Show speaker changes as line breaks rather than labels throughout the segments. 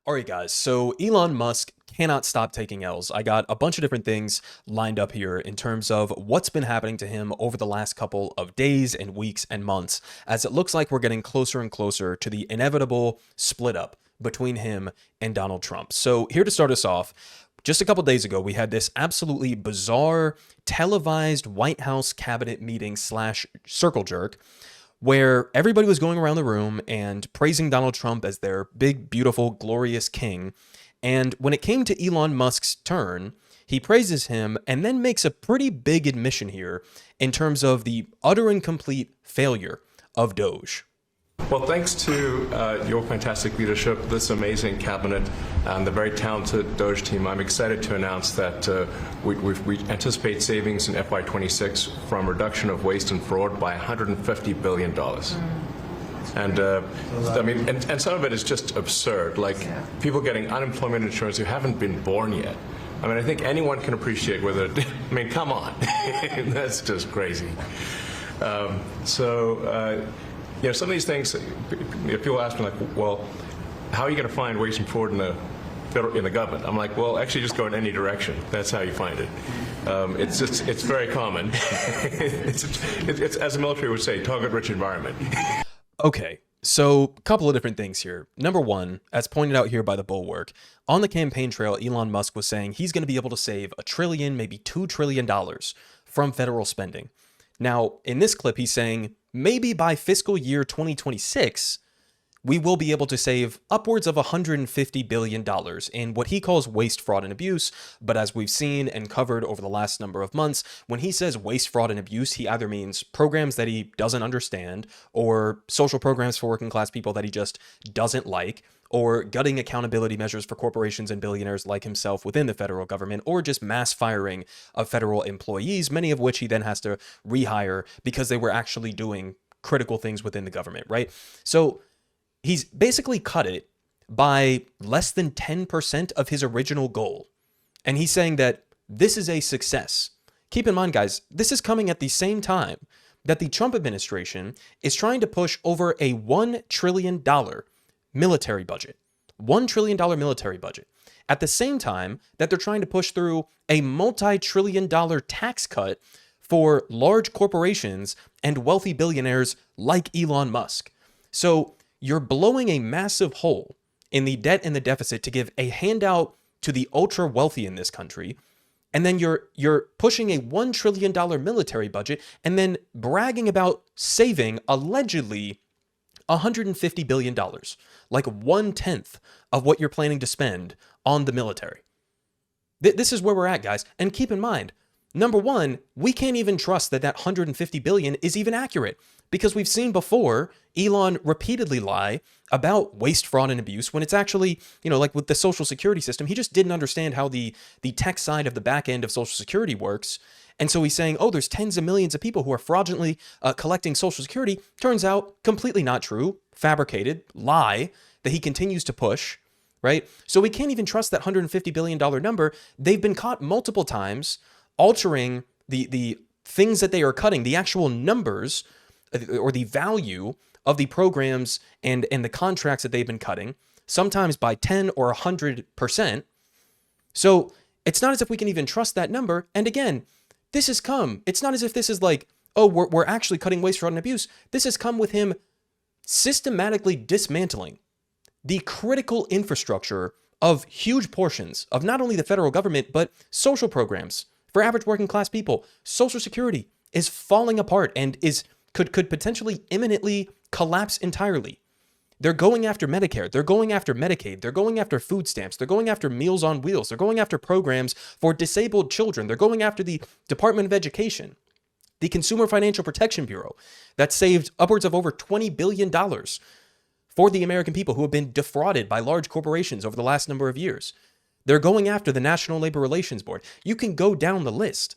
All right, guys. So Elon Musk cannot stop taking L's. I got a bunch of different things lined up here in terms of what's been happening to him over the last couple of days and weeks and months, as it looks like we're getting closer and closer to the inevitable split up between him and Donald Trump. So here to start us off, just a couple days ago, we had this absolutely bizarre televised White House cabinet meeting slash circle jerk where everybody was going around the room and praising Donald Trump as their big, beautiful, glorious king. And when it came to Elon Musk's turn, he praises him and then makes a pretty big admission here in terms of the utter and complete failure of Doge.
Well, thanks to your fantastic leadership, this amazing cabinet, and the very talented Doge team, I'm excited to announce that we anticipate savings in FY26 from reduction of waste and fraud by $150 billion. And I mean, and some of it is just absurd, like people getting unemployment insurance who haven't been born yet. I mean, I think anyone can appreciate whether, I mean, come on, that's just crazy. You know, some of these things, people ask me like, well, how are you going to find waste and fraud in the government? I'm like, well, actually just go in any direction. That's how you find it. It's very common. it's, as the military would say, target-rich environment.
Okay, so a couple of different things here. Number one, as pointed out here by the Bulwark, on the campaign trail, Elon Musk was saying he's going to be able to save $1 trillion, maybe $2 trillion from federal spending. Now, in this clip, he's saying maybe by fiscal year 2026, we will be able to save upwards of $150 billion in what he calls waste, fraud, and abuse. But as we've seen and covered over the last number of months, when he says waste, fraud, and abuse, he either means programs that he doesn't understand, or social programs for working class people that he just doesn't like, or gutting accountability measures for corporations and billionaires like himself within the federal government, or just mass firing of federal employees, many of which he then has to rehire because they were actually doing critical things within the government, right? So he's basically cut it by less than 10% of his original goal. And he's saying that this is a success. Keep in mind, guys, this is coming at the same time that the Trump administration is trying to push over a $1 trillion military budget. $1 trillion military budget. At the same time that they're trying to push through a multi-trillion-dollar tax cut for large corporations and wealthy billionaires like Elon Musk. So you're blowing a massive hole in the debt and the deficit to give a handout to the ultra wealthy in this country. And then you're pushing a $1 trillion military budget and then bragging about saving allegedly $150 billion, like 1/10 of what you're planning to spend on the military. This is where we're at, guys. And keep in mind, number one, we can't even trust that that $150 billion is even accurate, because we've seen before Elon repeatedly lie about waste, fraud, and abuse when it's actually, you know, like with the Social Security system, he just didn't understand how the tech side of the back end of Social Security works. And so he's saying, oh, there's tens of millions of people who are fraudulently collecting Social Security. Turns out completely not true, fabricated, lie that he continues to push, right? So we can't even trust that $150 billion number. They've been caught multiple times altering the things that they are cutting, the actual numbers or the value of the programs and the contracts that they've been cutting, sometimes by 10 or 100%. So it's not as if we can even trust that number. And again, this has come. It's not as if this is like, oh, we're actually cutting waste, fraud, and abuse. This has come with him systematically dismantling the critical infrastructure of huge portions of not only the federal government, but social programs for average working class people. Social Security is falling apart and could potentially imminently collapse entirely. They're going after Medicare. They're going after Medicaid. They're going after food stamps. They're going after Meals on Wheels. They're going after programs for disabled children. They're going after the Department of Education, the Consumer Financial Protection Bureau that saved upwards of over $20 billion for the American people who have been defrauded by large corporations over the last number of years. They're going after the National Labor Relations Board. You can go down the list.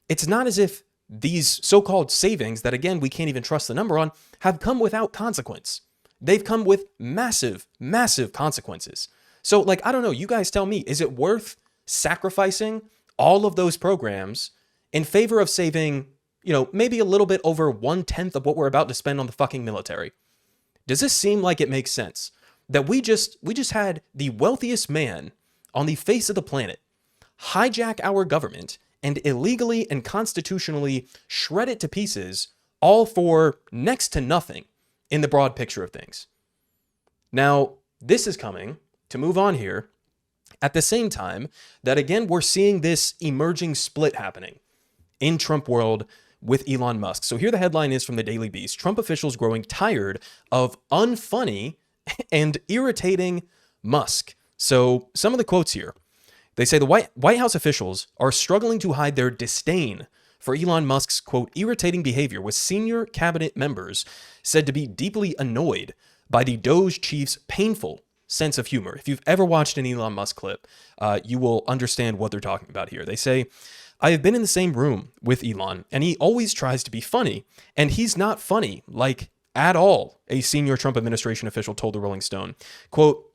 It's not as if these so-called savings that, again, we can't even trust the number on, have come without consequence. They've come with massive, massive consequences. So, like, I don't know, you guys tell me, is it worth sacrificing all of those programs in favor of saving, you know, maybe a little bit over 1/10 of what we're about to spend on the fucking military? Does this seem like it makes sense? that we just had the wealthiest man on the face of the planet hijack our government and illegally and constitutionally shred it to pieces, all for next to nothing in the broad picture of things. Now, this is coming, to move on here, at the same time that, again, we're seeing this emerging split happening in Trump world with Elon Musk. So here the headline is from the Daily Beast: Trump officials growing tired of unfunny and irritating Musk. So some of the quotes here. They say the White House officials are struggling to hide their disdain for Elon Musk's, quote, irritating behavior, with senior cabinet members said to be deeply annoyed by the Doge chief's painful sense of humor. If you've ever watched an Elon Musk clip, you will understand what they're talking about here. They say, I have been in the same room with Elon, and he always tries to be funny, and he's not funny, like, at all, a senior Trump administration official told the Rolling Stone. Quote,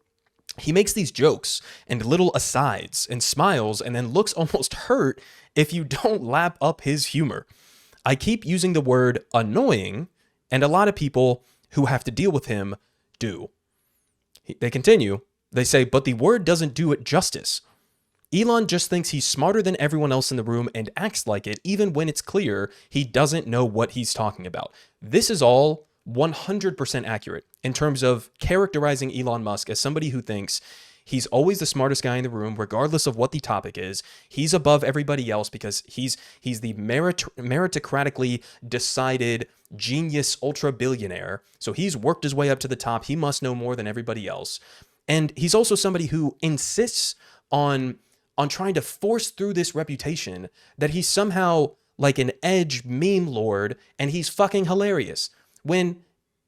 he makes these jokes and little asides and smiles and then looks almost hurt if you don't lap up his humor. I keep using the word annoying, and a lot of people who have to deal with him do. They continue. They say, but the word doesn't do it justice. Elon just thinks he's smarter than everyone else in the room and acts like it, even when it's clear he doesn't know what he's talking about. This is all 100% accurate in terms of characterizing Elon Musk as somebody who thinks he's always the smartest guy in the room, regardless of what the topic is. He's above everybody else because he's the meritocratically decided genius ultra billionaire. So he's worked his way up to the top. He must know more than everybody else. And he's also somebody who insists on trying to force through this reputation that he's somehow like an edge meme lord and he's fucking hilarious, when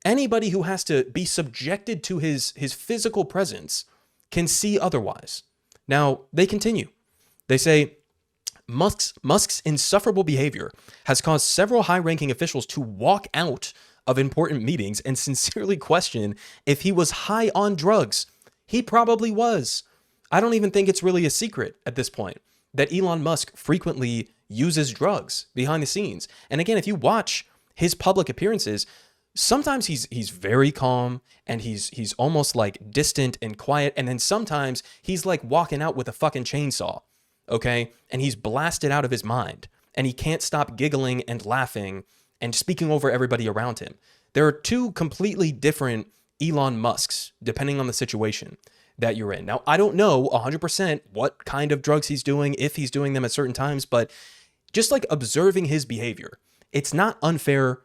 anybody who has to be subjected to his physical presence can see otherwise. Now, they continue. They say, Musk's insufferable behavior has caused several high-ranking officials to walk out of important meetings and sincerely question if he was high on drugs. He probably was. I don't even think it's really a secret at this point that Elon Musk frequently uses drugs behind the scenes. And again, if you watch his public appearances, sometimes he's very calm and he's almost like distant and quiet. And then sometimes he's like walking out with a fucking chainsaw, okay? And he's blasted out of his mind and he can't stop giggling and laughing and speaking over everybody around him. There are two completely different Elon Musks, depending on the situation that you're in. Now, I don't know 100% what kind of drugs he's doing, if he's doing them at certain times, but just like observing his behavior, it's not unfair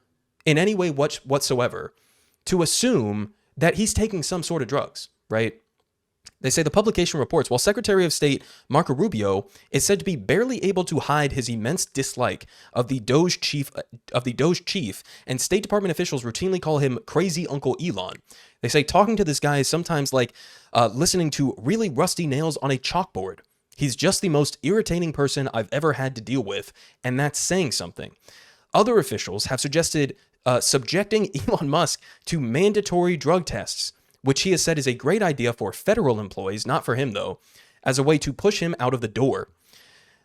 in any way whatsoever to assume that he's taking some sort of drugs, right? They say the publication reports, while Secretary of State Marco Rubio is said to be barely able to hide his immense dislike of the Doge chief, and State Department officials routinely call him Crazy Uncle Elon. They say talking to this guy is sometimes like listening to really rusty nails on a chalkboard. He's just the most irritating person I've ever had to deal with, and that's saying something. Other officials have suggested subjecting Elon Musk to mandatory drug tests, which he has said is a great idea for federal employees, not for him though, as a way to push him out of the door.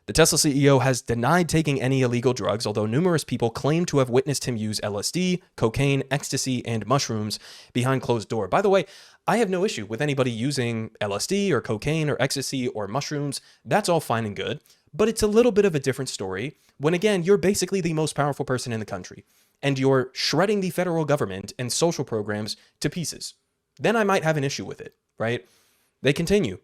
The Tesla CEO has denied taking any illegal drugs, although numerous people claim to have witnessed him use LSD, cocaine, ecstasy, and mushrooms behind closed door. By the way, I have no issue with anybody using LSD or cocaine or ecstasy or mushrooms. That's all fine and good. But it's a little bit of a different story when, again, you're basically the most powerful person in the country and you're shredding the federal government and social programs to pieces. Then I might have an issue with it, right? They continue.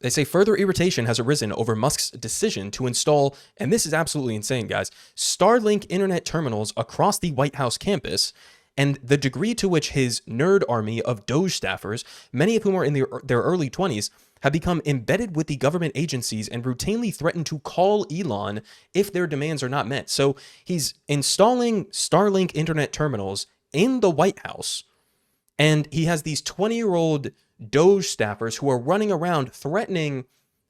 They say further irritation has arisen over Musk's decision to install, and this is absolutely insane, guys, Starlink internet terminals across the White House campus, and the degree to which his nerd army of Doge staffers, many of whom are in their early 20s, have become embedded with the government agencies and routinely threaten to call Elon if their demands are not met. So he's installing Starlink internet terminals in the White House, and he has these 20-year-old Doge staffers who are running around threatening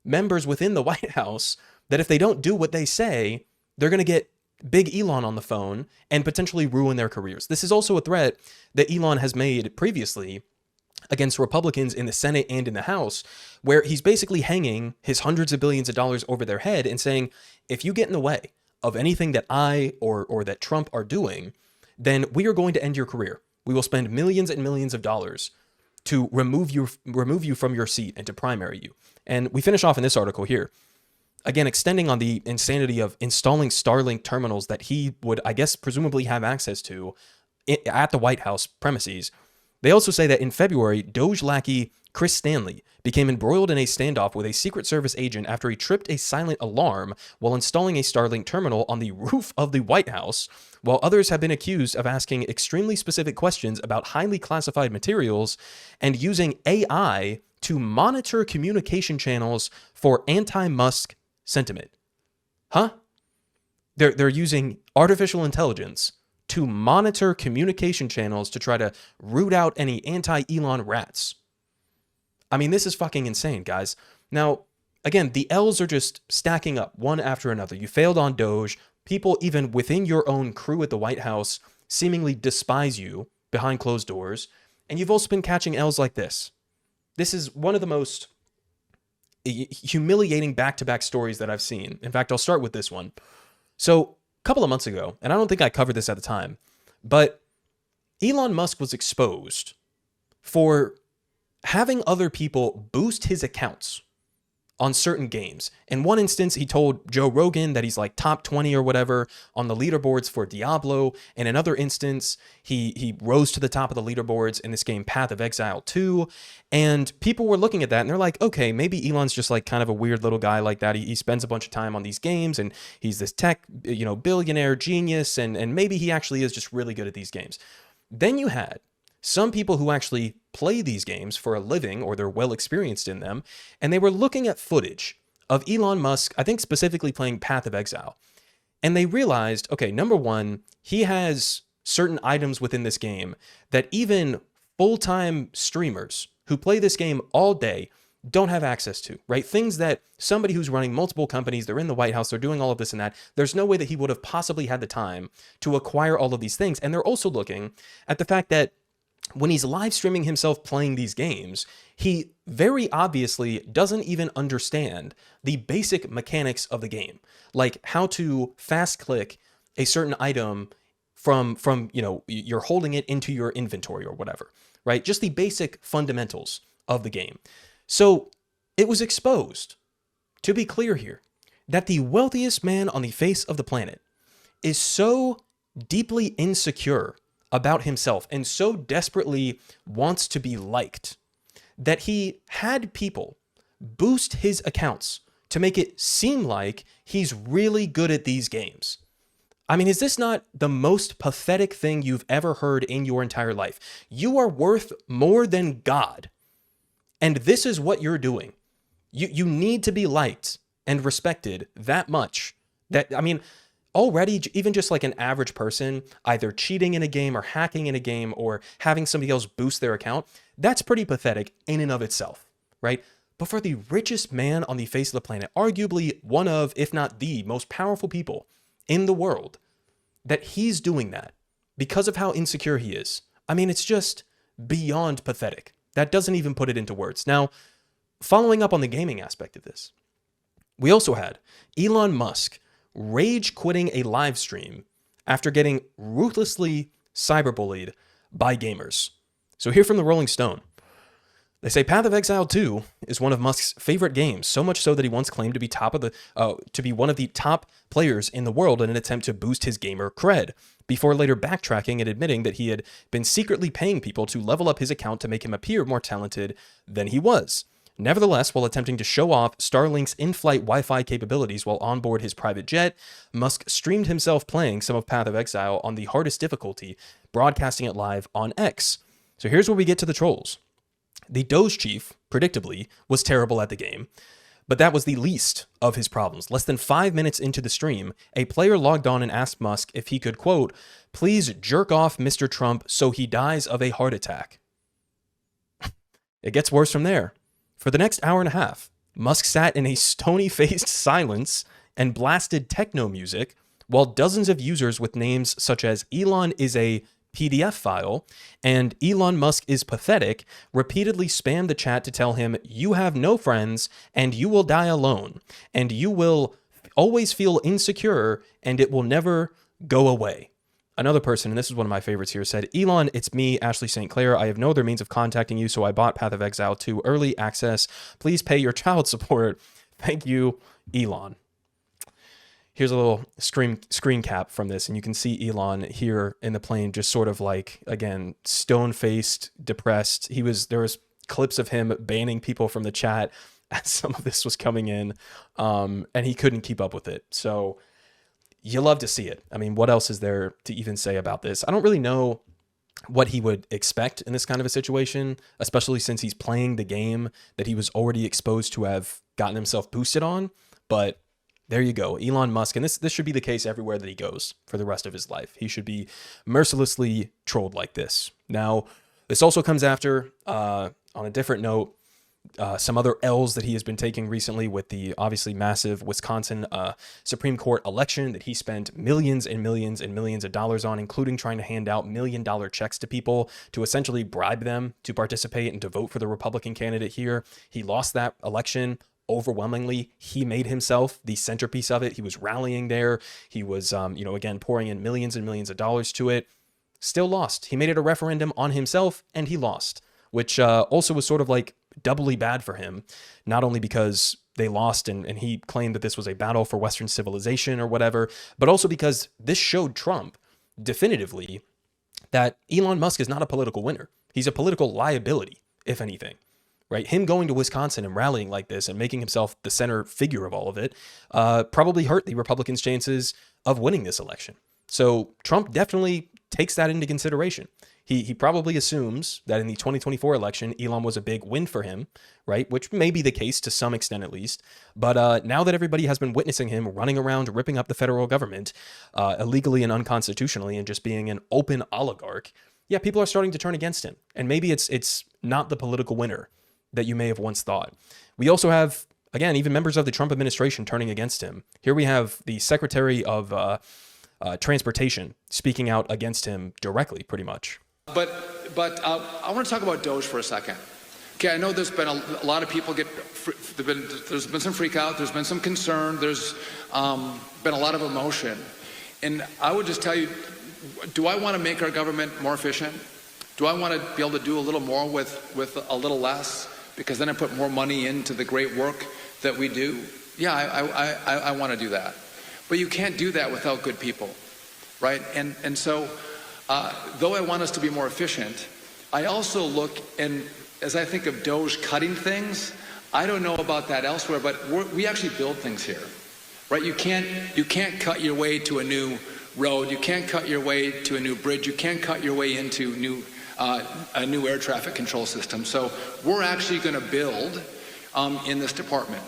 members within the White House that if they don't do what they say, they're going to get Big Elon on the phone and potentially ruin their careers. This is also a threat that Elon has made previously against Republicans in the Senate and in the House, where he's basically hanging his hundreds of billions of dollars over their head and saying, if you get in the way of anything that I or that Trump are doing, then we are going to end your career. We will spend millions and millions of dollars to remove you from your seat and to primary you. And we finish off in this article here. Again, extending on the insanity of installing Starlink terminals that he would, I guess, presumably have access to at the White House premises. They also say that in February, Doge lackey Chris Stanley became embroiled in a standoff with a Secret Service agent after he tripped a silent alarm while installing a Starlink terminal on the roof of the White House, while others have been accused of asking extremely specific questions about highly classified materials and using AI to monitor communication channels for anti-Musk sentiment. Huh? They're using artificial intelligence to monitor communication channels to try to root out any anti-Elon rats. I mean, this is fucking insane, guys. Now, again, the L's are just stacking up one after another. You failed on Doge. People even within your own crew at the White House seemingly despise you behind closed doors. And you've also been catching L's like this. This is one of the most humiliating back-to-back stories that I've seen. In fact, I'll start with this one. So, a couple of months ago, and I don't think I covered this at the time, but Elon Musk was exposed for having other people boost his accounts on certain games. In one instance, he told Joe Rogan that he's like top 20 or whatever on the leaderboards for Diablo. In another instance, he rose to the top of the leaderboards in this game Path of Exile 2. And people were looking at that and they're like, okay, maybe Elon's just like kind of a weird little guy like that. He spends a bunch of time on these games and he's this tech, billionaire genius. And maybe he actually is just really good at these games. Then you had some people who actually play these games for a living or they're well experienced in them, and they were looking at footage of Elon Musk, I think specifically playing Path of Exile, and they realized, okay, number one, he has certain items within this game that even full-time streamers who play this game all day don't have access to, right? Things that somebody who's running multiple companies, they're in the White House, they're doing all of this and that, there's no way that he would have possibly had the time to acquire all of these things. And they're also looking at the fact that when he's live streaming himself playing these games, he very obviously doesn't even understand the basic mechanics of the game, like how to fast click a certain item from you're holding it into your inventory or whatever, right? Just the basic fundamentals of the game. So it was exposed, to be clear here, that the wealthiest man on the face of the planet is so deeply insecure about himself and so desperately wants to be liked that he had people boost his accounts to make it seem like he's really good at these games. I mean, is this not the most pathetic thing you've ever heard in your entire life? You are worth more than God, and this is what you're doing. You need to be liked and respected that much. Already, even just like an average person, either cheating in a game or hacking in a game or having somebody else boost their account, that's pretty pathetic in and of itself, right? But for the richest man on the face of the planet, arguably one of, if not the most powerful people in the world, that he's doing that because of how insecure he is. I mean, it's just beyond pathetic. That doesn't even put it into words. Now, following up on the gaming aspect of this, we also had Elon Musk rage quitting a live stream after getting ruthlessly cyberbullied by gamers. So here from the Rolling Stone, they say Path of Exile 2 is one of Musk's favorite games, so much so that he once claimed to be one of the top players in the world in an attempt to boost his gamer cred, before later backtracking and admitting that he had been secretly paying people to level up his account to make him appear more talented than he was. Nevertheless, while attempting to show off Starlink's in-flight Wi-Fi capabilities while on board his private jet, Musk streamed himself playing some of Path of Exile on the hardest difficulty, broadcasting it live on X. So here's where we get to the trolls. The Doge chief, predictably, was terrible at the game, but that was the least of his problems. Less than 5 minutes into the stream, a player logged on and asked Musk if he could, quote, "Please jerk off Mr. Trump so he dies of a heart attack." It gets worse from there. For the next hour and a half, Musk sat in a stony-faced silence and blasted techno music while dozens of users with names such as Elon is a PDF file and Elon Musk is pathetic repeatedly spammed the chat to tell him you have no friends and you will die alone and you will always feel insecure and it will never go away. Another person, and this is one of my favorites here, said, Elon, it's me, Ashley St. Clair. I have no other means of contacting you, so I bought Path of Exile 2 early access. Please pay your child support. Thank you, Elon. Here's a little screen cap from this, and you can see Elon here in the plane, just sort of like, again, stone-faced, depressed. There was clips of him banning people from the chat as some of this was coming in, and he couldn't keep up with it. So you love to see it. I mean, what else is there to even say about this? I don't really know what he would expect in this kind of a situation, especially since he's playing the game that he was already exposed to have gotten himself boosted on. But there you go, Elon Musk, and this should be the case everywhere that he goes for the rest of his life. He should be mercilessly trolled like this. Now, this also comes after, on a different note, some other L's that he has been taking recently with the obviously massive Wisconsin Supreme Court election that he spent millions and millions and millions of dollars on, including trying to hand out $1 million checks to people to essentially bribe them to participate and to vote for the Republican candidate here. He lost that election overwhelmingly. He made himself the centerpiece of it. He was rallying there. He was, again, pouring in millions and millions of dollars to it. Still lost. He made it a referendum on himself and he lost, which also was sort of like doubly bad for him, not only because they lost and he claimed that this was a battle for Western civilization or whatever, but also because this showed Trump definitively that Elon Musk is not a political winner. He's a political liability, if anything, right? Him going to Wisconsin and rallying like this and making himself the center figure of all of it probably hurt the Republicans' chances of winning this election. So Trump definitely takes that into consideration. He probably assumes that in the 2024 election, Elon was a big win for him, right? Which may be the case to some extent at least. But now that everybody has been witnessing him running around, ripping up the federal government illegally and unconstitutionally and just being an open oligarch, yeah, people are starting to turn against him. And maybe it's not the political winner that you may have once thought. We also have, again, even members of the Trump administration turning against him. Here we have the Secretary of Transportation speaking out against him directly, pretty much.
But I want to talk about Doge for a second. Okay, I know there's been a lot of people there's been some freak out, there's been some concern, there's been a lot of emotion. And I would just tell you, do I want to make our government more efficient? Do I want to be able to do a little more with a little less? Because then I put more money into the great work that we do. Yeah, I want to do that. But you can't do that without good people, right? And so, though I want us to be more efficient, I also look, and as I think of Doge cutting things, I don't know about that elsewhere, but we actually build things here, right? You can't cut your way to a new road. You can't cut your way to a new bridge. You can't cut your way into a new air traffic control system. So we're actually going to build in this department.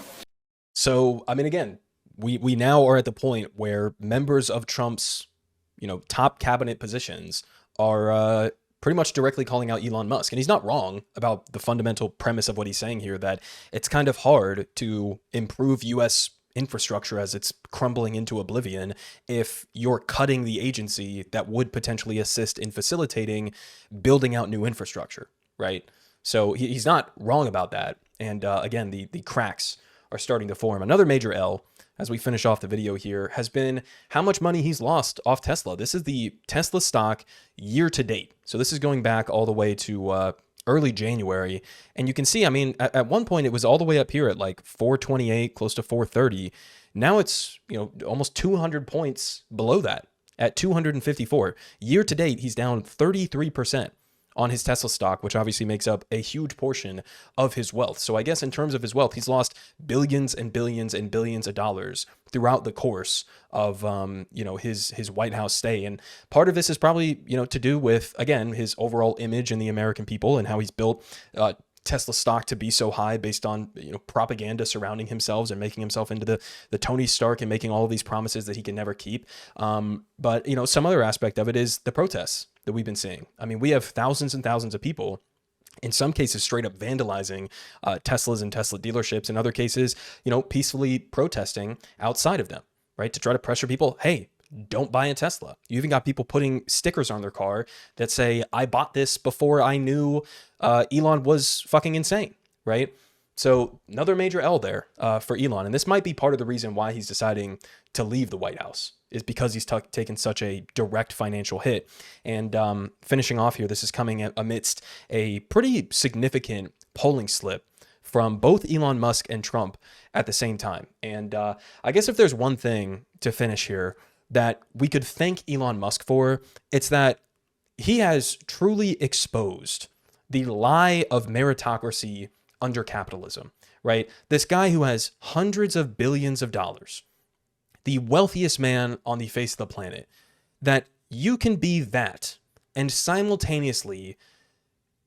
So, I mean, again, we now are at the point where members of Trump's top cabinet positions are pretty much directly calling out Elon Musk. And he's not wrong about the fundamental premise of what he's saying here, that it's kind of hard to improve U.S. infrastructure as it's crumbling into oblivion if you're cutting the agency that would potentially assist in facilitating building out new infrastructure, right? So he's not wrong about that. And again, the cracks are starting to form. Another major L, as we finish off the video here, has been how much money he's lost off Tesla. This is the Tesla stock year to date. So this is going back all the way to early January. And you can see, I mean, at one point it was all the way up here at like 428, close to 430. Now it's, almost 200 points below that at 254. Year to date, he's down 33% on his Tesla stock, which obviously makes up a huge portion of his wealth. So I guess in terms of his wealth, he's lost billions and billions and billions of dollars throughout the course of, his White House stay. And part of this is probably, to do with, again, his overall image in the American people and how he's built Tesla stock to be so high based on propaganda surrounding himself and making himself into the Tony Stark and making all of these promises that he can never keep. But some other aspect of it is the protests that we've been seeing. I mean, we have thousands and thousands of people, in some cases straight up vandalizing Teslas and Tesla dealerships, in other cases, peacefully protesting outside of them, right? To try to pressure people, hey, don't buy a Tesla. You even got people putting stickers on their car that say, I bought this before I knew Elon was fucking insane, right? So another major L there for Elon. And this might be part of the reason why he's deciding to leave the White House, is because he's taken such a direct financial hit. And finishing off here, this is coming amidst a pretty significant polling slip from both Elon Musk and Trump at the same time. And I guess if there's one thing to finish here that we could thank Elon Musk for, it's that he has truly exposed the lie of meritocracy under capitalism, right? This guy who has hundreds of billions of dollars, the wealthiest man on the face of the planet, that you can be that and simultaneously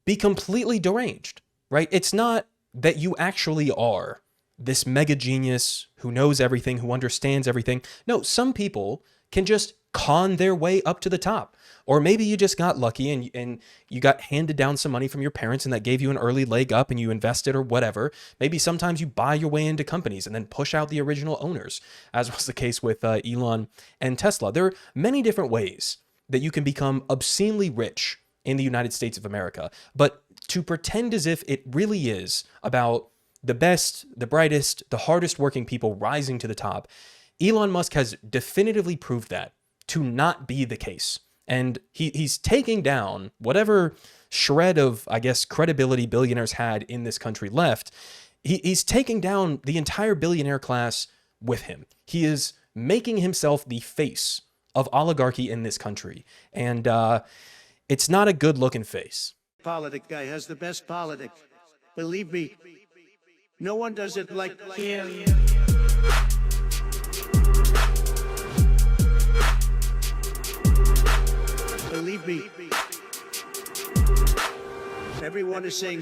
be completely deranged, right? It's not that you actually are this mega genius who knows everything, who understands everything. No, some people can just con their way up to the top. Or maybe you just got lucky and you got handed down some money from your parents and that gave you an early leg up and you invested or whatever. Maybe sometimes you buy your way into companies and then push out the original owners, as was the case with Elon and Tesla. There are many different ways that you can become obscenely rich in the United States of America. But to pretend as if it really is about the best, the brightest, the hardest working people rising to the top, Elon Musk has definitively proved that to not be the case. And he's taking down whatever shred of, I guess, credibility billionaires had in this country left. He's taking down the entire billionaire class with him. He is making himself the face of oligarchy in this country. And it's not a good looking face.
Politic guy has the best politics. Believe me, no one does it like him. Believe me, everyone is saying